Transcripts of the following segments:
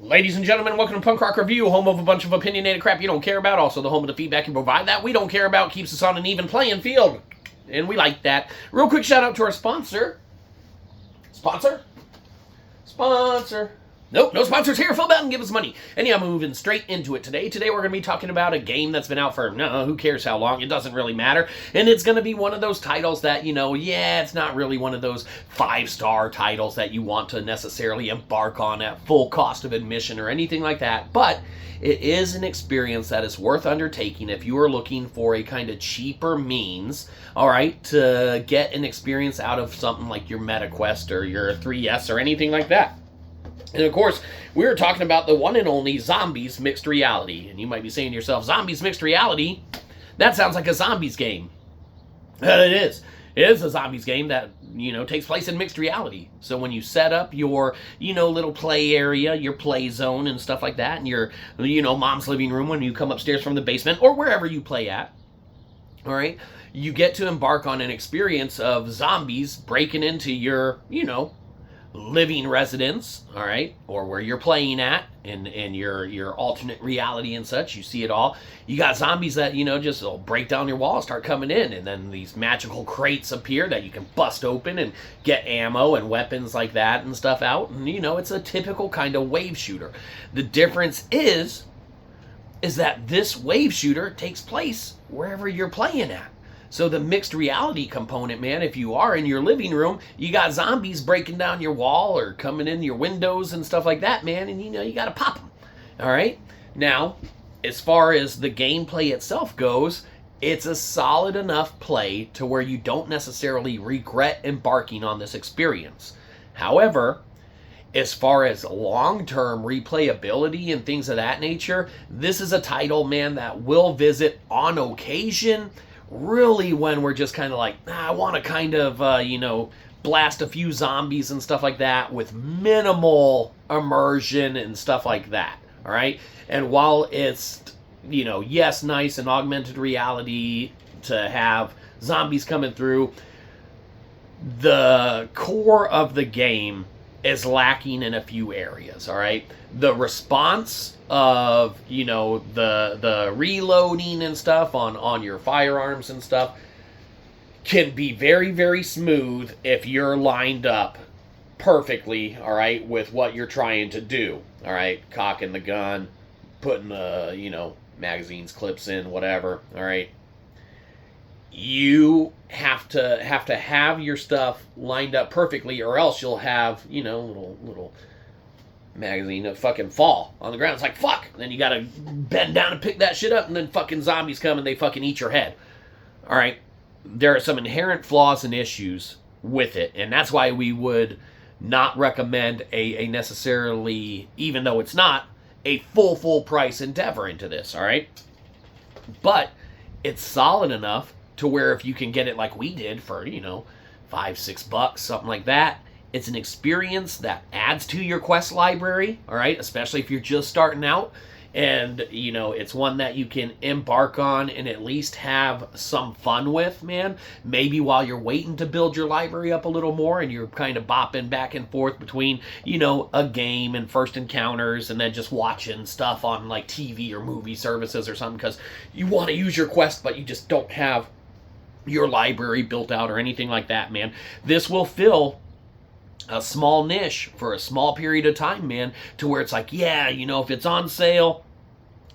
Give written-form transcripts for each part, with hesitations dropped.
Ladies and gentlemen, welcome to Punk Rock Review, home of a bunch of opinionated crap you don't care about, also the home of the feedback you provide that we don't care about, keeps us on an even playing field, and we like that. Real quick shout out to our sponsor. Sponsor. Nope, no sponsors here. Phil Belton, give us money. Anyhow, moving straight into it today. Today we're going to be talking about a game that's been out for, who cares how long, it doesn't really matter. And it's going to be one of those titles that, it's not really one of those 5-star titles that you want to necessarily embark on at full cost of admission or anything like that. But it is an experience that is worth undertaking if you are looking for a kind of cheaper means, alright, to get an experience out of something like your MetaQuest or your 3DS or anything like that. And of course, we were talking about the one and only Zombies Mixed Reality. And you might be saying to yourself, Zombies Mixed Reality? That sounds like a zombies game. And it is. It is a zombies game that, takes place in mixed reality. So when you set up your, little play area, your play zone and stuff like that, and your, mom's living room when you come upstairs from the basement, or wherever you play at, all right, you get to embark on an experience of zombies breaking into your, living residence, all right, or where you're playing at, in your alternate reality and such. You see it all. You got zombies that, just will break down your wall, start coming in, and then these magical crates appear that you can bust open and get ammo and weapons like that and stuff out. And, it's a typical kind of wave shooter. The difference is that this wave shooter takes place wherever you're playing at. So the mixed reality component, man, if you are in your living room, you got zombies breaking down your wall or coming in your windows and stuff like that, man, and you got to pop them. All right? Now, as far as the gameplay itself goes, it's a solid enough play to where you don't necessarily regret embarking on this experience. However, as far as long-term replayability and things of that nature, this is a title, man, that will visit on occasion. Really, when we're just kind of like, I want to kind of, blast a few zombies and stuff like that with minimal immersion and stuff like that, all right? And while it's, yes, nice and augmented reality to have zombies coming through, the core of the game is lacking in a few areas, all right? The response of, the reloading and stuff on your firearms and stuff can be very, very smooth if you're lined up perfectly, all right, with what you're trying to do, all right? Cocking the gun, putting the, magazines, clips in, whatever, all right? You have to have your stuff lined up perfectly, or else you'll have, little magazine of fucking fall on the ground. It's like, fuck. Then you gotta bend down and pick that shit up, and then fucking zombies come and they fucking eat your head. All right. There are some inherent flaws and issues with it, and that's why we would not recommend a necessarily, even though it's not, a full price endeavor into this, all right? But it's solid enough to where if you can get it like we did for, $5-6, something like that, it's an experience that adds to your quest library, all right, especially if you're just starting out. And, it's one that you can embark on and at least have some fun with, man. Maybe while you're waiting to build your library up a little more and you're kind of bopping back and forth between, a game and First Encounters and then just watching stuff on like TV or movie services or something because you want to use your quest but you just don't have your library built out or anything like that, man. This will fill a small niche for a small period of time, man, to where it's like, yeah, if it's on sale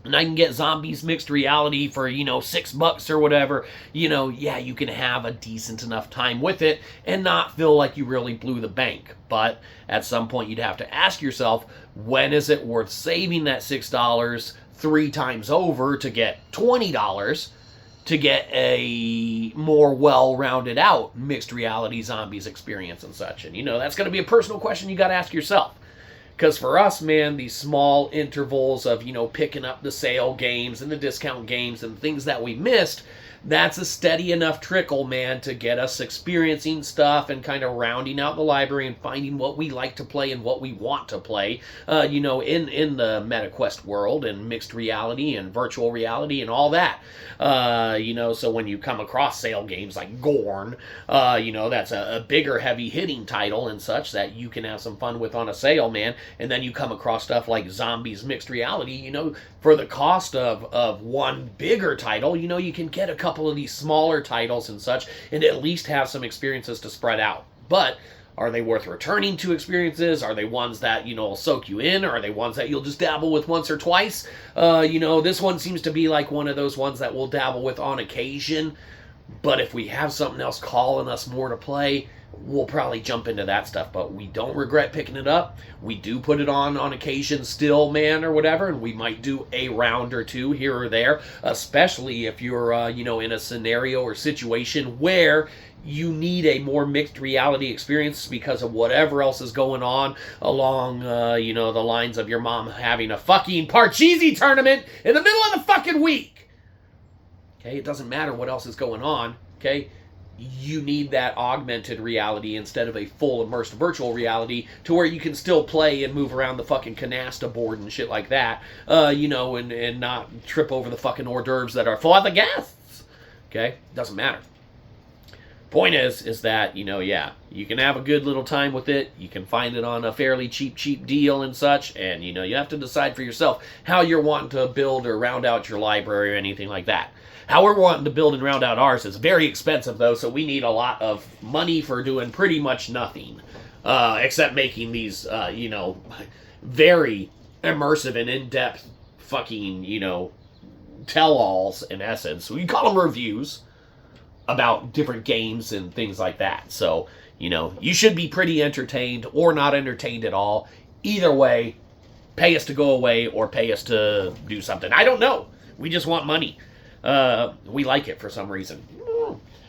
and I can get Zombies Mixed Reality for, $6 or whatever, yeah, you can have a decent enough time with it and not feel like you really blew the bank. But at some point you'd have to ask yourself, when is it worth saving that $6 3 times over to get $20 to get a more well-rounded out mixed reality zombies experience and such? And, that's going to be a personal question you got to ask yourself. Because for us, man, these small intervals of, picking up the sale games and the discount games and things that we missed, that's a steady enough trickle, man, to get us experiencing stuff and kind of rounding out the library and finding what we like to play and what we want to play, in the MetaQuest world and mixed reality and virtual reality and all that. So when you come across sale games like Gorn, that's a bigger, heavy-hitting title and such that you can have some fun with on a sale, man. And then you come across stuff like Zombies Mixed Reality, for the cost of one bigger title, you can get a couple of these smaller titles and such and at least have some experiences to spread out. But are they worth returning to experiences? Are they ones that, will soak you in? Or are they ones that you'll just dabble with once or twice? This one seems to be like one of those ones that we'll dabble with on occasion. But if we have something else calling us more to play, we'll probably jump into that stuff. But we don't regret picking it up. We do put it on occasion still, man, or whatever. And we might do a round or two here or there, especially if you're, in a scenario or situation where you need a more mixed reality experience because of whatever else is going on along, the lines of your mom having a fucking Parcheesi tournament in the middle of the fucking week. Okay, it doesn't matter what else is going on, okay? You need that augmented reality instead of a full immersed virtual reality to where you can still play and move around the fucking canasta board and shit like that, and not trip over the fucking hors d'oeuvres that are for the guests, okay? Doesn't matter. Point is that, you can have a good little time with it. You can find it on a fairly cheap deal and such. And, you have to decide for yourself how you're wanting to build or round out your library or anything like that. How we're wanting to build and round out ours is very expensive, though, so we need a lot of money for doing pretty much nothing. Except making these, very immersive and in-depth fucking, tell-alls, in essence. We call them reviews about different games and things like that. So, you should be pretty entertained or not entertained at all. Either way, pay us to go away or pay us to do something. I don't know. We just want money. We like it for some reason.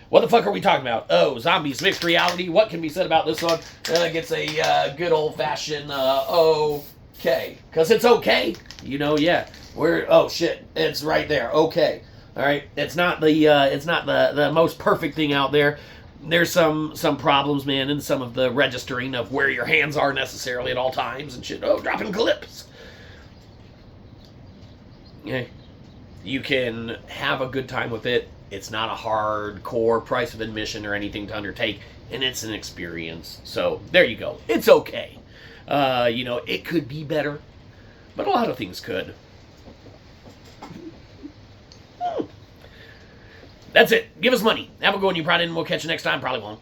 What the fuck are we talking about? Oh, Zombies Mixed Reality. What can be said about this one? Gets a good old-fashioned okay. Because it's okay. Yeah. Oh, shit. It's right there. Okay. All right, it's not the most perfect thing out there. There's some problems, man, in some of the registering of where your hands are necessarily at all times and shit. Oh, dropping clips. Yeah, you can have a good time with it. It's not a hardcore price of admission or anything to undertake, and it's an experience. So there you go. It's okay. It could be better, but a lot of things could. That's it. Give us money. Have a good one, you probably, and we'll catch you next time. Probably won't.